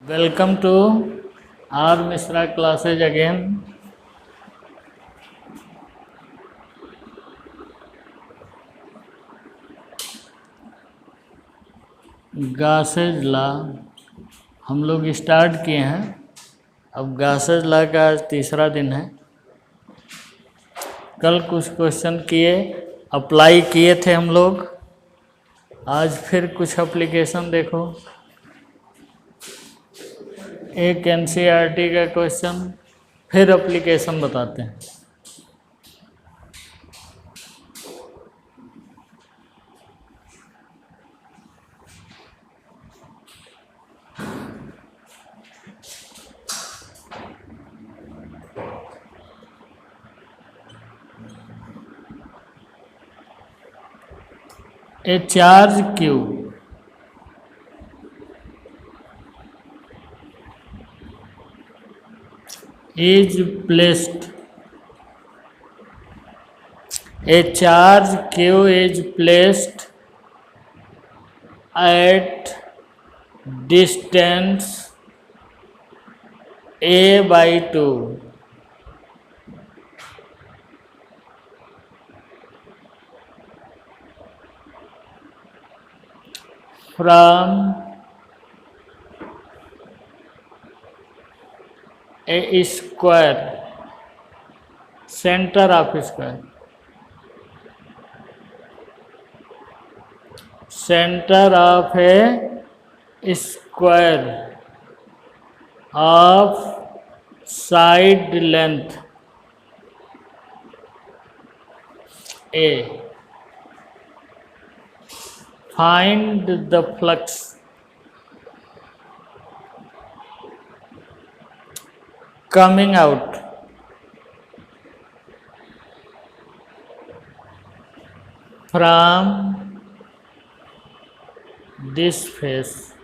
Welcome to R. Mishra classes again. Gauss's law हम लोग start किए हैं। अब गासेज लॉ का आज तीसरा दिन है। कल कुछ क्वेश्चन किए, अप्लाई किए थे हम लोग। आज फिर कुछ एप्लीकेशन देखो। एक एनसीईआरटी का क्वेश्चन, फिर एप्लीकेशन बताते हैं। A charge Q is placed. A charge Q is placed at distance a by 2 from a square, center of square, center of a square of side length A. Find the flux coming out from this face.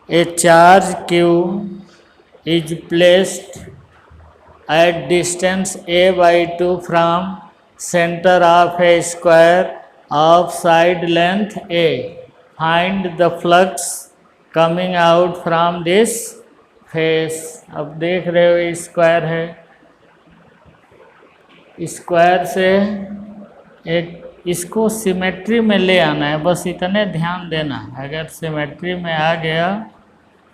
A charge Q is placed at distance a by 2 from center of a square of side length A. Find the flux coming out from this face. अब देख रहे हो square है, square से एक इसको symmetry में ले आना है। बस इतने ध्यान देना है। अगर सिमेट्री में आ गया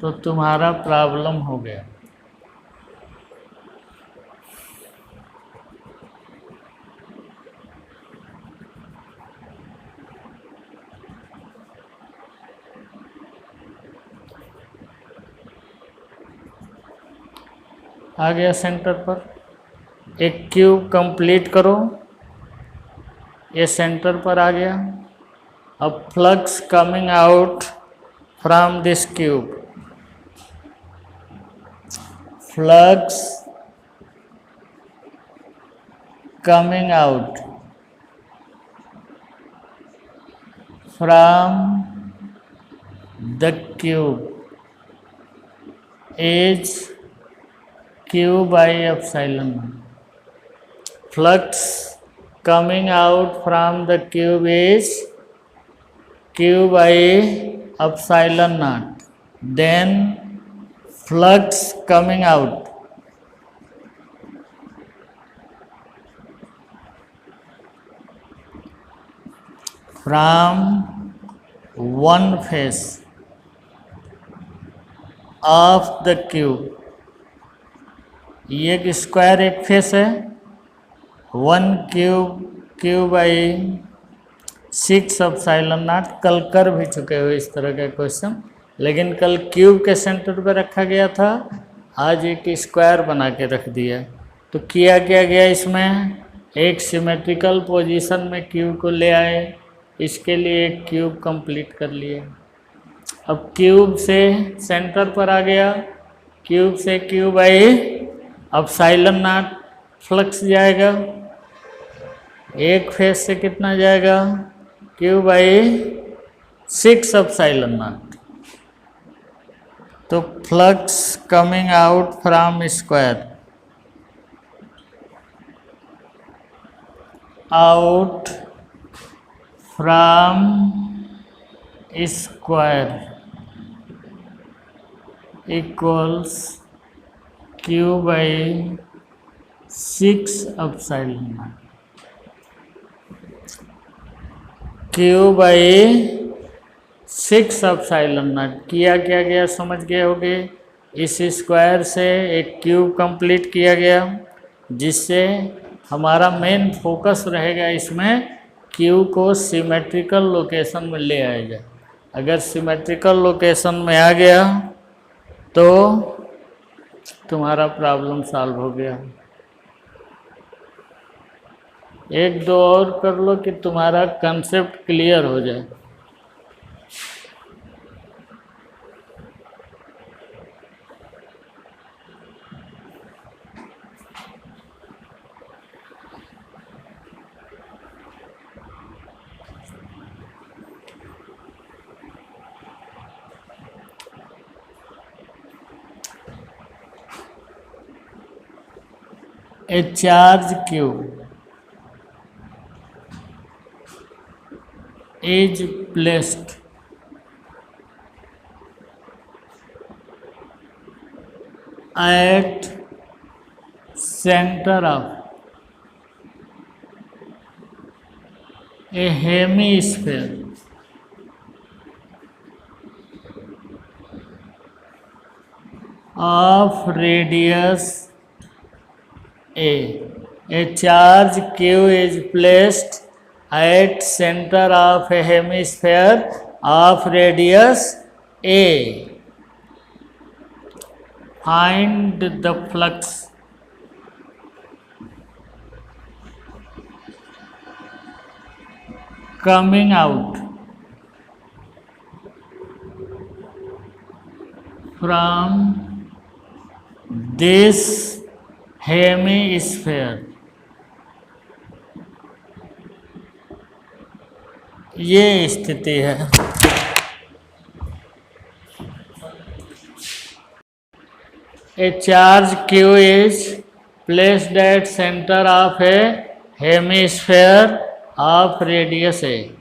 तो तुम्हारा प्रॉब्लम हो गया। आ गया सेंटर पर, एक क्यूब कंप्लीट करो। ये सेंटर पर आ गया। अब flux coming out from this cube, flux coming out from the cube is Q by epsilon. Flux coming out from the cube is Q by epsilon naught. Then flux coming out from one face of the cube. ये एक square एक face है, 1 cube by 6 epsilon not. कल कर भी चुके हो इस तरह का क्वेश्चन, लेकिन कल क्यूब के सेंटर पर रखा गया था, आज एक स्क्वायर बना के रख दिया। तो किया क्या गया, इसमें एक सिमेट्रिकल पोजीशन में क्यूब को ले आए। इसके लिए एक क्यूब कंप्लीट कर लिए। अब क्यूब से सेंटर पर आ गया, क्यूब से cube by epsilon not flux जाएगा। एक फेस से कितना जाएगा, क्यू बाई 6 एप्सिलॉन नॉट। तो flux coming out from square, out from square equals Q by 6 epsilon not. Q by 6 epsilon not किया क्या गया, समझ गए होगे। इस स्क्वायर से एक क्यूब कंप्लीट किया गया, जिससे हमारा मेन फोकस रहेगा इसमें क्यू को सिमेट्रिकल लोकेशन में ले आया जाए। अगर सिमेट्रिकल लोकेशन में आ गया तो तुम्हारा प्रॉब्लम सॉल्व हो गया। एक दो और कर लो कि तुम्हारा कंसेप्ट क्लियर हो जाए। A charge q is placed at center of a hemisphere of radius a. A charge q is placed at center of a hemisphere of radius a. Find the flux coming out from this hemisphere. ये स्थिति है। ए charge Q is placed at centre of A hemisphere of radius A.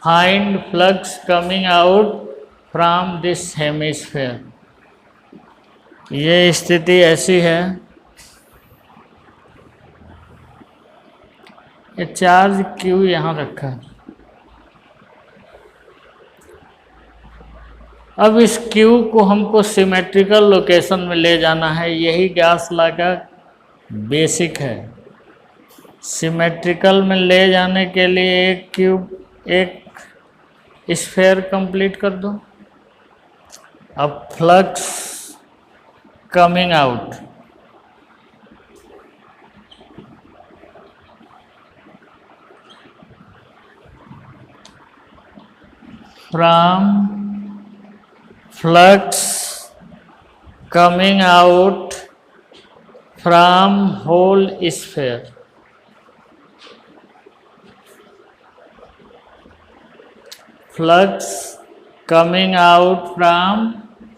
Find flux coming out from this hemisphere. ये स्थिति ऐसी है, ये charge Q यहाँ रखा है। अब इस क्यू को हमको सिमेट्रिकल लोकेशन में ले जाना है। यही गॉस लॉ का बेसिक है। सिमेट्रिकल में ले जाने के लिए एक क्यूब, एक स्फेयर कंप्लीट कर दो। अब flux coming out, from flux coming out from whole sphere, flux coming out from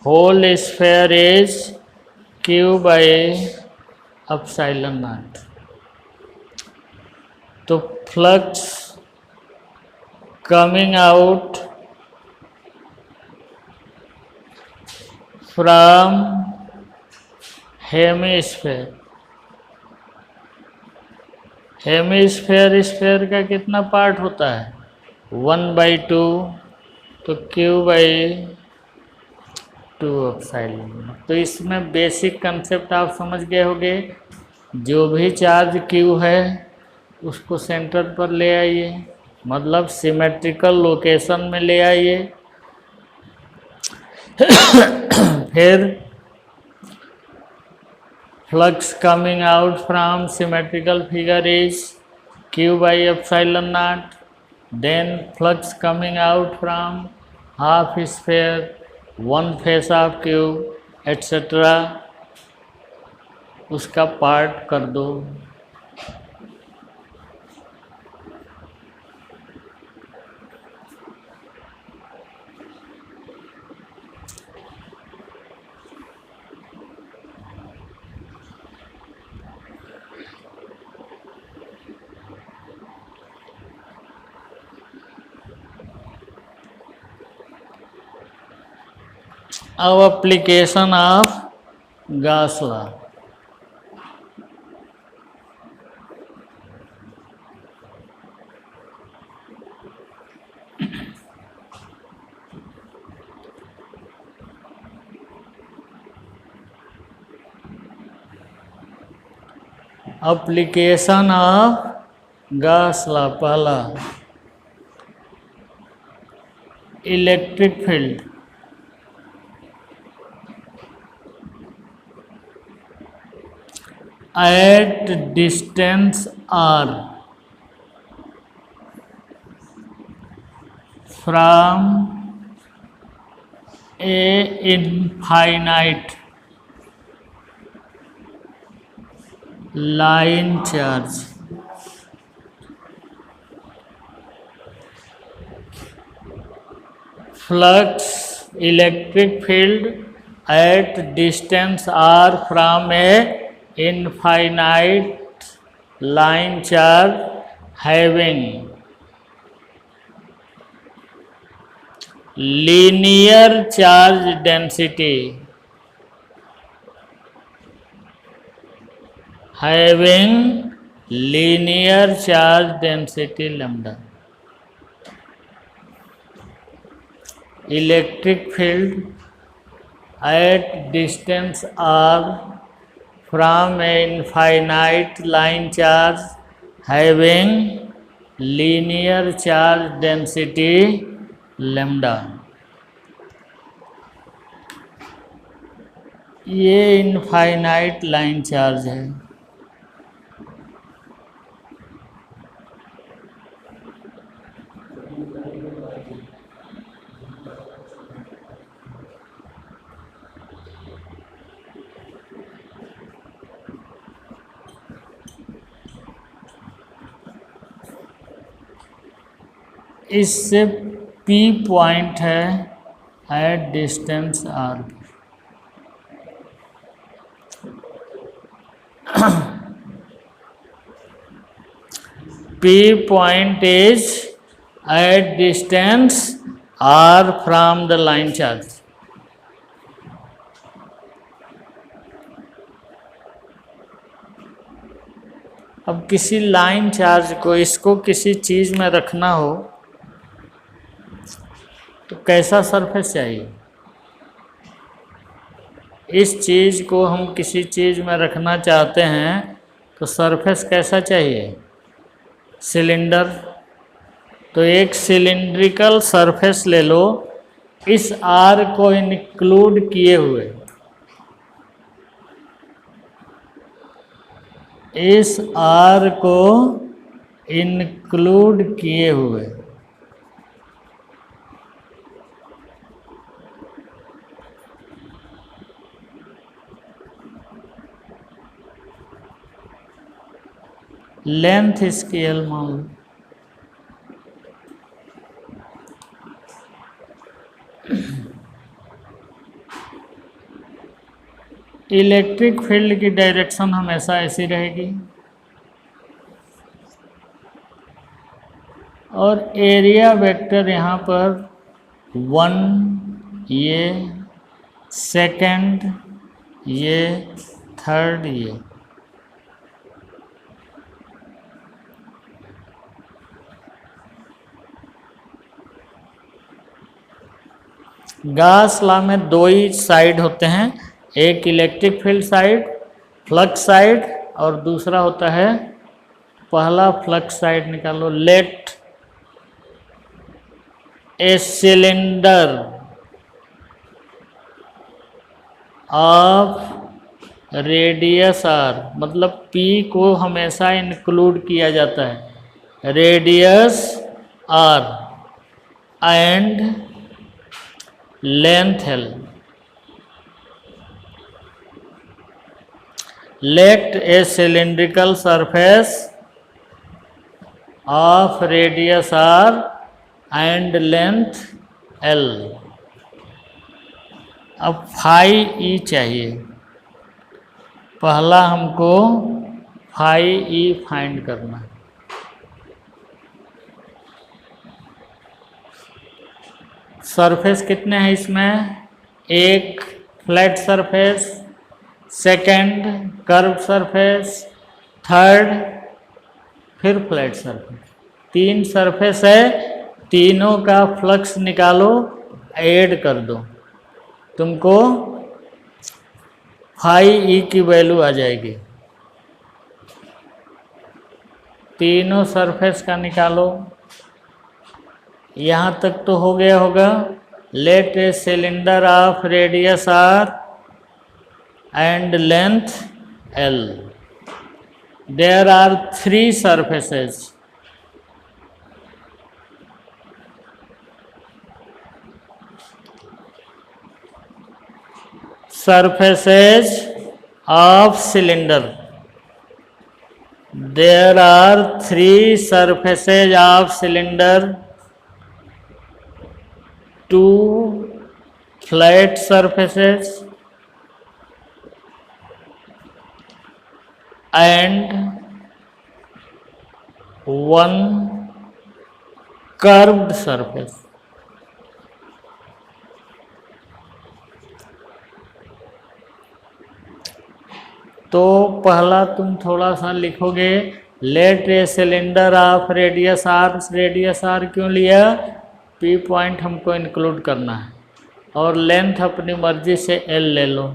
whole sphere is q by epsilon naught। तो flux coming out from hemisphere, hemisphere sphere का कितना part होता है 1/2, तो q/2 epsilon. तो इसमें basic concept आप समझ गए होंगे। जो भी चार्ज q है उसको सेंटर पर ले आइए, मतलब सिमेट्रिकल लोकेशन में ले आइए। फिर flux coming out from symmetrical figure is q/epsilon0। Then flux coming out from half sphere, one face of cube et cetera, उसका पार्ट कर दो। अब application of Gauss law. Application of Gauss law. पहला, electric field at distance r from a infinite line charge flux electric field at distance r from a infinite line charge having linear charge density lambda. Electric field at distance r from an infinite line charge having linear charge density lambda. ये infinite line charge है। इससे P point है eight distance R। P point is at distance R from the line charge. अब किसी line charge को इसको किसी चीज़ में रखना हो तो कैसा सरफेस चाहिए? इस चीज़ को हम किसी चीज़ में रखना चाहते हैं तो सरफेस कैसा चाहिए? सिलेंडर। तो एक सिलिंड्रिकल सरफेस ले लो इस आर को इंक्लूड किए हुए, इस आर को इंक्लूड किए हुए लेंथ स्केल मान लो। इलेक्ट्रिक फील्ड की डायरेक्शन हमेशा ऐसी रहेगी और एरिया वेक्टर यहाँ पर 1 ये, सेकंड ये, थर्ड ये। गॉस लॉ में दो ही साइड होते हैं, एक electric field side, flux side, और दूसरा होता है, पहला फ्लक्स साइड निकालो। Let a cylinder of radius R, मतलब P को हमेशा इंक्लूड किया जाता है, radius R and length L। Let a cylindrical surface of radius R and length L। अब फाई E चाहिए, पहला हमको फाई E फाइंड करना है। सरफेस कितने हैं इसमें? एक flat surface, second curve surface, third फिर फ्लैट सरफेस। 3 सरफेस है, तीनों का फ्लक्स निकालो, ऐड कर दो, तुमको फाई ई की वैल्यू आ जाएगी। तीनों सरफेस का निकालो। यहाँ तक तो हो गया होगा। Let a cylinder of radius R and length L, there are 3 surfaces. Surfaces of cylinder. There are 3 surfaces of cylinder, 2 flat surfaces and 1 curved surface. तो पहला तुम थोड़ा सा लिखोगे, let a cylinder of radius R. Radius R क्यों लिया? P point हमको include करना है, और लेंथ अपनी मर्जी से एल ले लो।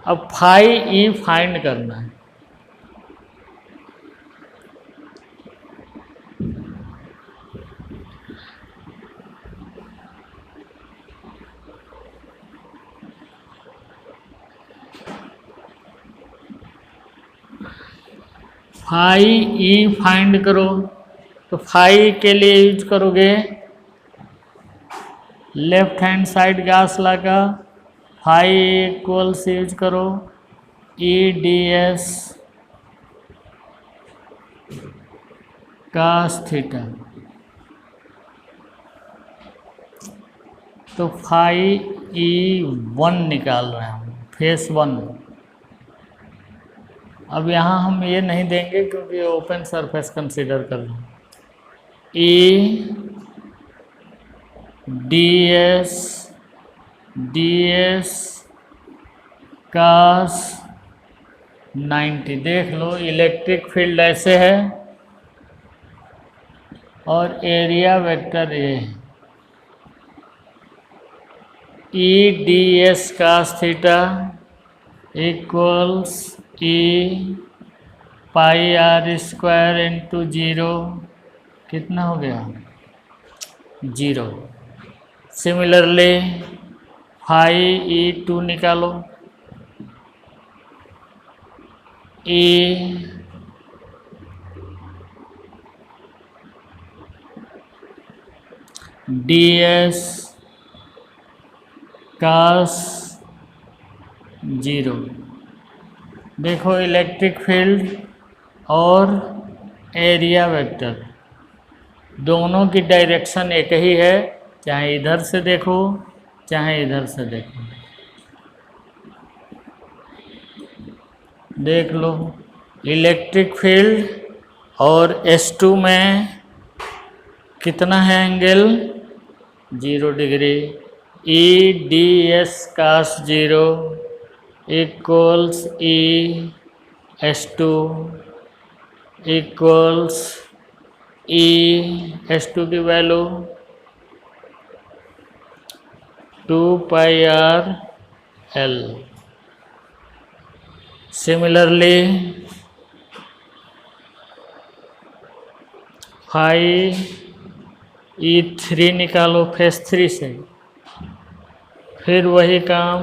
अब फाई ई फाइंड करना है। फाई ई फाइंड करो, तो फाई के लिए यूज करोगे left hand side Gauss law का। फाई इक्वल्स यूज करो E D S cos theta. तो फाई ई 1 निकाल रहे हैं हम, फेस 1। अब यहाँ हम ये नहीं देंगे क्योंकि ओपन सरफेस कंसीडर कर रहे हैं। E D S cos 90। देख लो इलेक्ट्रिक फील्ड ऐसे है और एरिया वेक्टर ये है। E D S cos theta equals E pi R square into 0, कितना हो गया? 0। सिमिलरली फाई ई 2 निकालो। E D S cos 0। देखो इलेक्ट्रिक फील्ड और एरिया वेक्टर दोनों की डायरेक्शन एक ही है, चाहे इधर से देखो चाहे इधर से देखो। देख लो इलेक्ट्रिक फील्ड और S2 में कितना है angle? 0 degree. E D S cos 0 equals E S2 equals E S2 की value 2 pi R L. Similarly phi E 3 निकालो फेस 3 से, फिर वही काम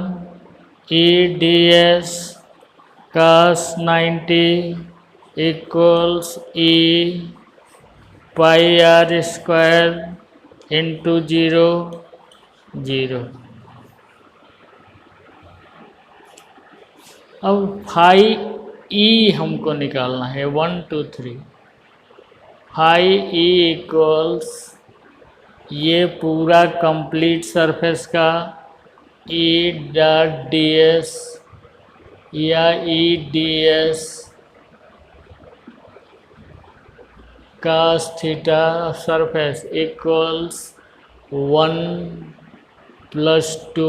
E D S cos 90 equals E pi R square into 0 0। अब फाई ई हमको निकालना है 1 2 3। फाई ई इक्वल्स ये पूरा कंप्लीट सरफेस का ई डॉट डी एस या E D S cos theta surface equals 1 +2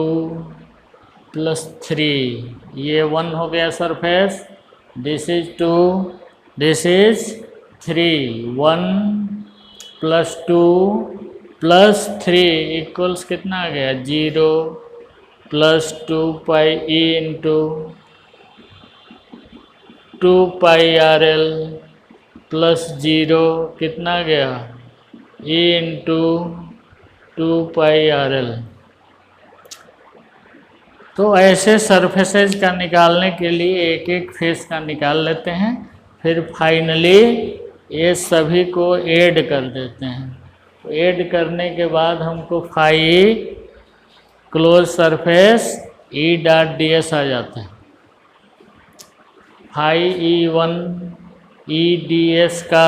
+3, ये 1 हो गया surface, this is 2, this is 3, 1 +2 +3 equals कितना आ गया 0 +2 pi E into 2 pi R L +0 कितना गया E into 2 pi R L. तो ऐसे सरफेसेज का निकालने के लिए एक एक फेस का निकाल लेते हैं, फिर फाइनली ये सभी को ऐड कर देते हैं। तो ऐड करने के बाद हमको phi close surface E dot D S आ जाता है। Phi E1 E D S का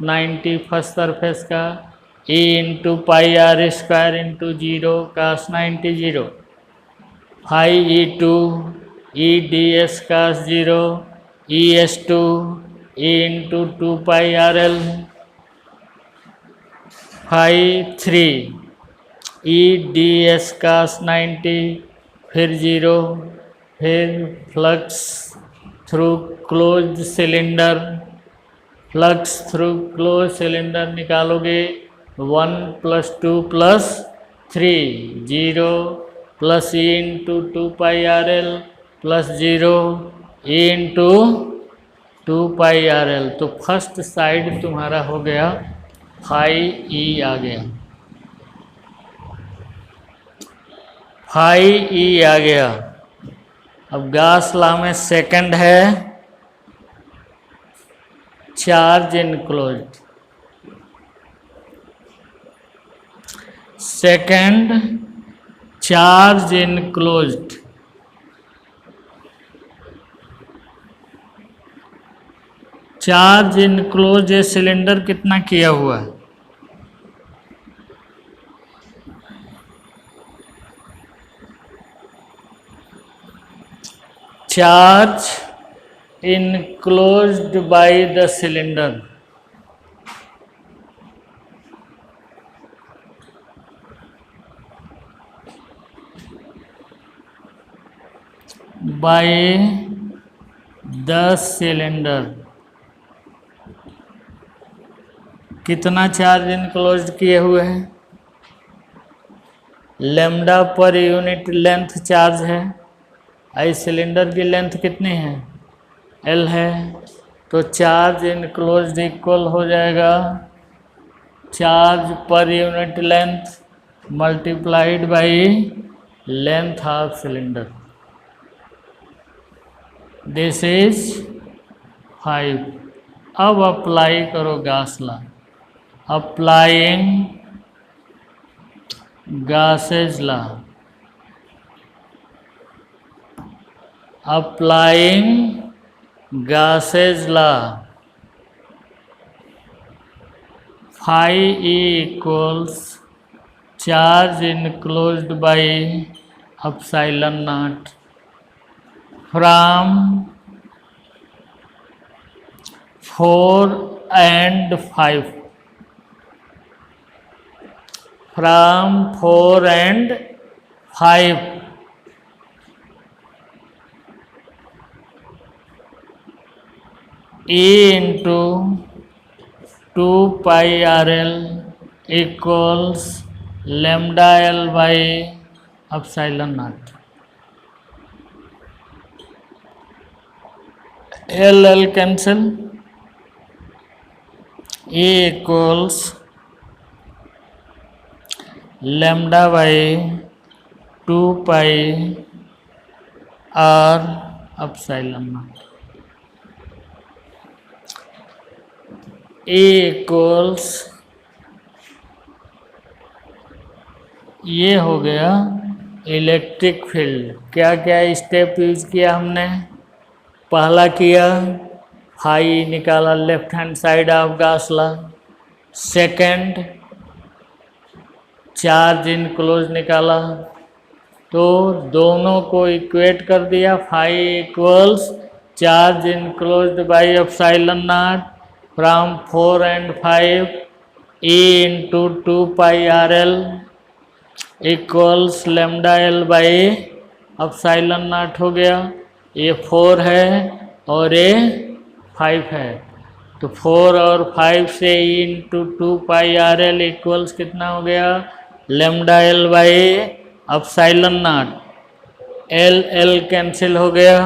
90 फर्स्ट सरफेस का E into pi R square into 0 का 90 0, phi E2 E D S का 0 E S two E into 2 pi R L, phi 3 E D S का 90 फिर 0, फिर flux through close cylinder, flux through close cylinder निकालोगे 1 +2 +3 0 plus E into 2 pi R L plus 0 E into 2 pi R L. तो first side तुम्हारा हो गया phi E आ गया, phi E आ गया। अब गॉस लॉ में सेकंड है charge enclosed, second charge enclosed, charge enclose ये सिलेंडर कितना किया हुआ है, charge enclosed by the cylinder by the cylinder. कितना चार्ज इनक्लोज्ड किए हुए हैं, लैम्डा पर यूनिट लेंथ चार्ज है। इस सिलेंडर की लेंथ कितनी है L है, तो चार्ज इनक्लोज्ड इक्वल हो जाएगा चार्ज पर unit length multiplied by length of cylinder, this is 5। अब अप्लाई करो Gauss law, applying Gauss's law, applying Gauss's law, phi E equals charge enclosed by epsilon naught from 4 and 5, from 4 and 5 E into 2 pi RL equals lambda L by epsilon naught। L cancel, E equals lambda by 2 pi R epsilon naught। E equals, ये हो गया electric field. क्या क्या step use किया हमने, पहला किया phi निकाला left hand side of Gauss law, second charge enclose निकाला, तो दोनों को इक्वेट कर दिया, phi equals charge enclosed by epsilon naught from 4 and 5 E into 2 pi RL equals lambda L by epsilon naught हो गया। ये 4 है और ये 5 है, तो 4 और 5 से ई इंटू 2πRL इक्वल्स कितना हो गया, lambda L by epsilon naught. L L cancel हो गया,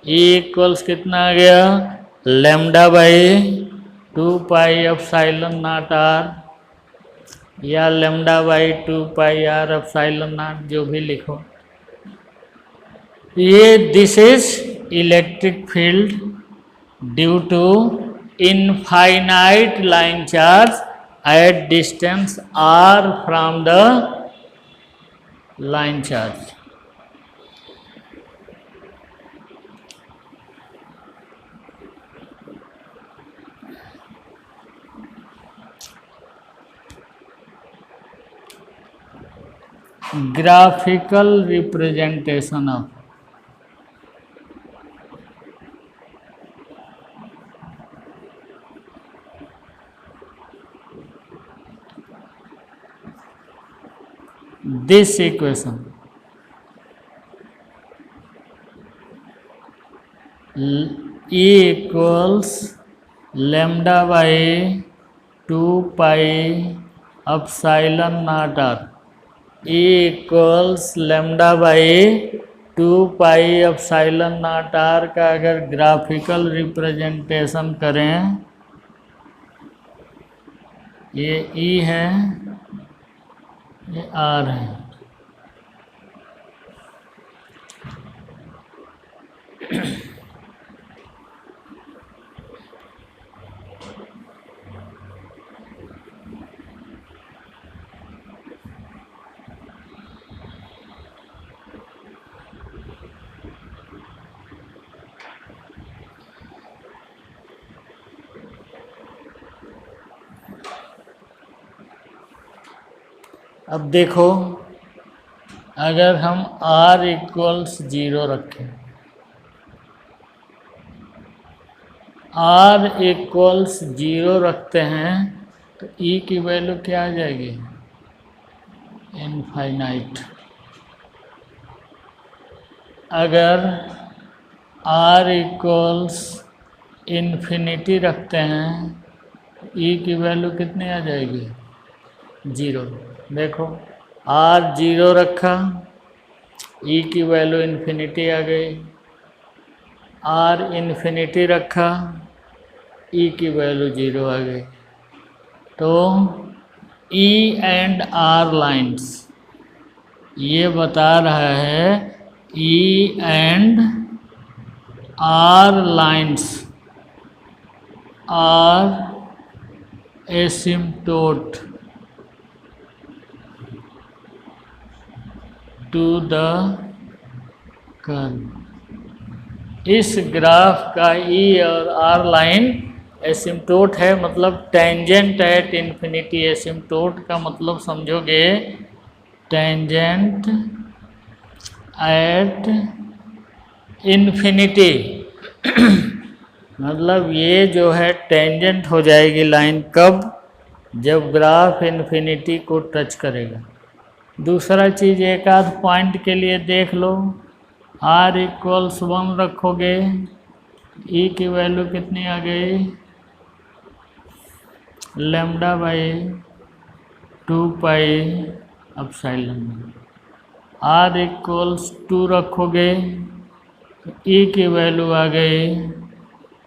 ई इक्वल्स कितना आ गया, lambda by 2π epsilon naught R, या lambda by 2πr epsilon naught, जो भी लिखो। ये this is electric field due to infinite line charge at distance r from the line charge. Graphical representation of this equation, E equals lambda by 2π epsilon naught r, E equals lambda by 2π epsilon naught r का अगर graphical representation करें, ये E है, ये R है। अब देखो, अगर हम r इक्वल्स 0 रखें, r इक्वल्स 0 रखते हैं तो e की वैल्यू क्या आ जाएगी, इनफाइनाइट। अगर r इक्वल्स इन्फिनिटी रखते हैं तो e की वैल्यू कितनी आ जाएगी, 0। देखो r 0 रखा, e की वैल्यू इन्फिनिटी आ गई, r इन्फिनिटी रखा, e की वैल्यू 0 आ गई। तो e एंड r लाइंस ये बता रहा है, e and r lines are asymptote to the curve. इस ग्राफ का E और R लाइन एसिम्प्टोट है, मतलब टेंजेंट एट इन्फिनिटी। एसिम्प्टोट का मतलब समझोगे, टेंजेंट एट इन्फिनिटी मतलब ये जो है टेंजेंट हो जाएगी लाइन कब, जब ग्राफ इन्फिनिटी को टच करेगा। दूसरा चीज़, एक आध पॉइंट के लिए देख लो, r इक्वल्स 1 रखोगे, e की वैल्यू कितनी आ गई, lambda by 2π epsilon. r equals 2 रखोगे, e की वैल्यू आ गई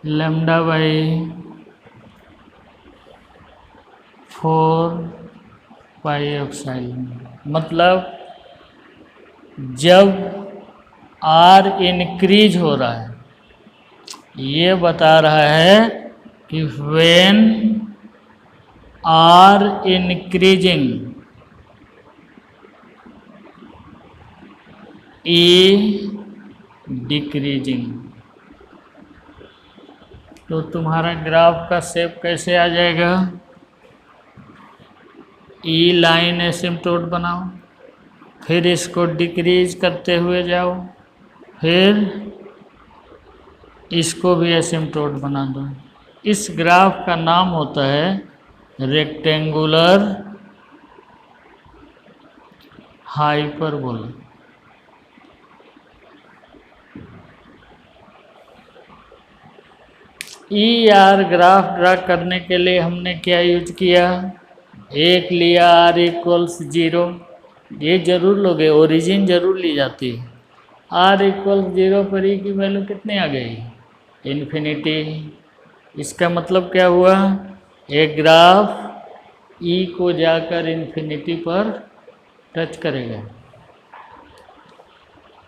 लेमडा बाई 4π एप्सिलॉन। मतलब जब r इंक्रीज हो रहा है, ये बता रहा है कि when r increasing, e decreasing. तो तुम्हारा ग्राफ का शेप कैसे आ जाएगा, ई लाइन एसिम्प्टोट बनाओ, फिर इसको डिक्रीज करते हुए जाओ, फिर इसको भी एसिम्प्टोट बना दो। इस ग्राफ का नाम होता है rectangular hyperbola. E R graph draw करने के लिए हमने क्या यूज किया, एक लिया आर इक्वल्स 0, ये जरूर लोगे, ओरिजिन जरूर ली जाती है। आर इक्वल्स 0 पर ई की वैल्यू कितनी आ गई, इन्फिनिटी। इसका मतलब क्या हुआ, एक ग्राफ ई को जाकर इन्फिनिटी पर टच करेगा।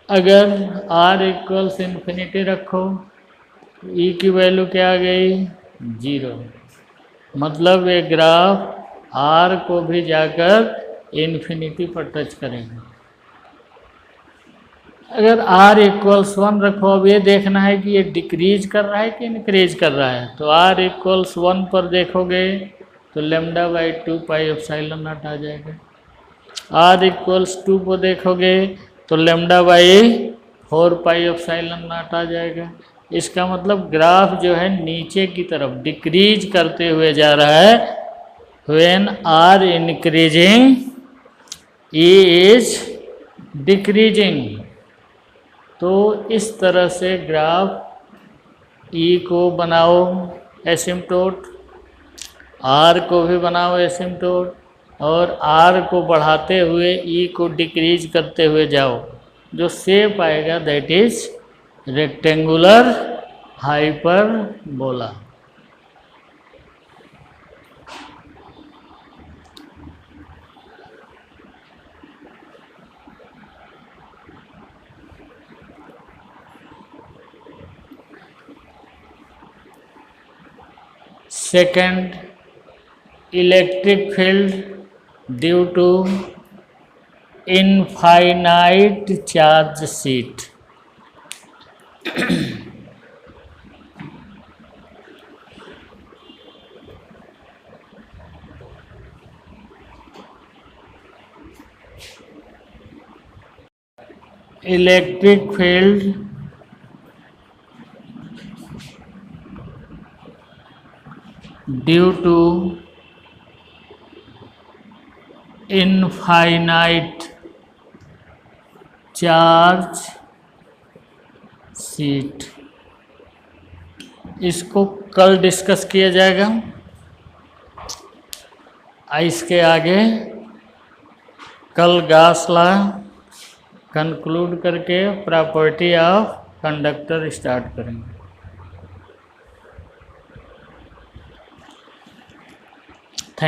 अगर आर इक्वल्स इन्फिनिटी रखो, ई की वैल्यू क्या आ गई, 0, मतलब एक ग्राफ आर को भी जाकर इन्फिनिटी पर टच करेगा। अगर आर इक्वल्स 1 रखो, अब ये देखना है कि ये डिक्रीज कर रहा है कि इंक्रीज कर रहा है। तो आर इक्वल्स 1 पर देखोगे तो λ/2 पाई एप्सिलॉन नॉट आ जाएगा। आर इक्वल्स 2 को देखोगे तो λ/4 पाई एप्सिलॉन नॉट आ जाएगा। इसका मतलब ग्राफ जो है नीचे की तरफ डिक्रीज करते हुए जा रहा है। When R increasing E is decreasing. तो इस तरह से ग्राफ ई को बनाओ एसिम्प्टोट, आर को भी बनाओ एसिम्प्टोट, और आर को बढ़ाते हुए ई को डिक्रीज करते हुए जाओ। जो शेप आएगा that is rectangular hyperbola. Second, electric field due to infinite charge sheet. Electric field due to infinite charge sheet, इसको कल डिस्कस किया जाएगा। इसके आगे कल गॉस लॉ कंक्लूड करके प्रॉपर्टी ऑफ कंडक्टर स्टार्ट करेंगे।